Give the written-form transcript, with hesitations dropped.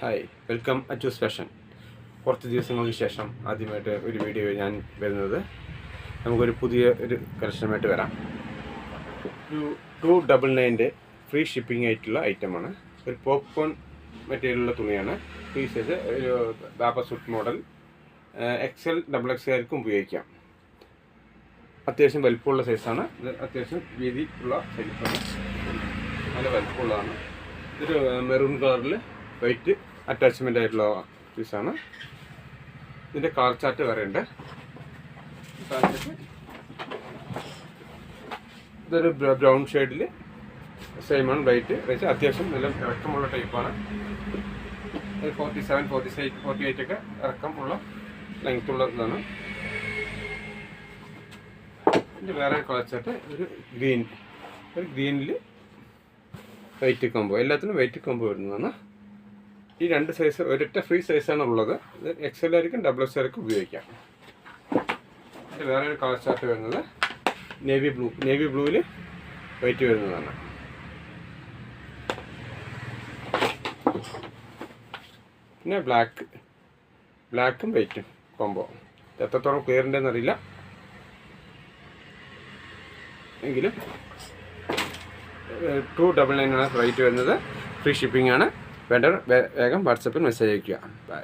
Hi, welcome Achus fashion. കുറച്ച് ദിവസങ്ങൾക്ക് ശേഷം ആദ്യമായിട്ട് ഒരു വീഡിയോ ഞാൻ വരുന്നത്. നമുക്കൊരു പുതിയ കളക്ഷനുമായിട്ട് വരാം. ഒരു 299 ഫ്രീ ഷിപ്പിംഗ് ആയിട്ടുള്ള ഐറ്റമാണ്. ഒരു പോപ്കോൺ മെറ്റീരിയലുള്ള തുണിയാണ്. ഫ്രീ സൈസ് ഒരു ബാബ സൂട്ട് മോഡൽ XL XXL ആയിരിക്കും ഉപയോഗിക്കാം. അത്യാവശ്യം വലിപ്പമുള്ള സൈസാണ്. ഇത് അത്യാവശ്യം വീതിയുള്ള സൈസാണ്, നല്ല വലിപ്പമുള്ളതാണ്. ഇതൊരു മെറൂൺ കളറിൽ വൈറ്റ് അറ്റാച്ച്മെൻ്റ് ആയിട്ടുള്ള പീസാണ്. ഇതിൻ്റെ കളർ ചാർട്ട് വേറെ ഉണ്ട്. ഇതൊരു ബ്രൗൺ ഷെയ്ഡിൽ സെയിമാണ്. വൈറ്റ് അത്യാവശ്യം നല്ല ഇറക്കമുള്ള ടൈപ്പാണ്. 47, 48 ഒക്കെ ഇറക്കമുള്ള ലെങ്ത്തുള്ള ഇതാണ്. ഇതിൻ്റെ വേറെ കളർ ചാർട്ട് ഒരു ഗ്രീനിൽ വൈറ്റ് കോംബോ, എല്ലാത്തിനും വൈറ്റ് കോംബോ വരുന്നതാണ്. ഈ രണ്ട് സൈസ് ഒരൊറ്റ ഫ്രീ സൈസാണ് ഉള്ളത്. ഇത് XL ആയിരിക്കും, XXL ആയിരിക്കും ഉപയോഗിക്കാം. ഇത് വേറെ ഒരു കളർ ചാർട്ട് വരുന്നത് നേവി ബ്ലൂവിൽ വൈറ്റ് വരുന്നതാണ്. പിന്നെ ബ്ലാക്കും വൈറ്റും കോംബോ. എത്രത്തോളം ക്ലിയർ ഉണ്ടെന്ന് അറിയില്ല, എങ്കിലും 299 ആണ് റേറ്റ് വരുന്നത്. ഫ്രീ ഷിപ്പിംഗ് ആണ്. വേണ്ടവർ വേഗം വാട്സപ്പിൽ മെസ്സേജ് അയയ്ക്കുക. ബൈ.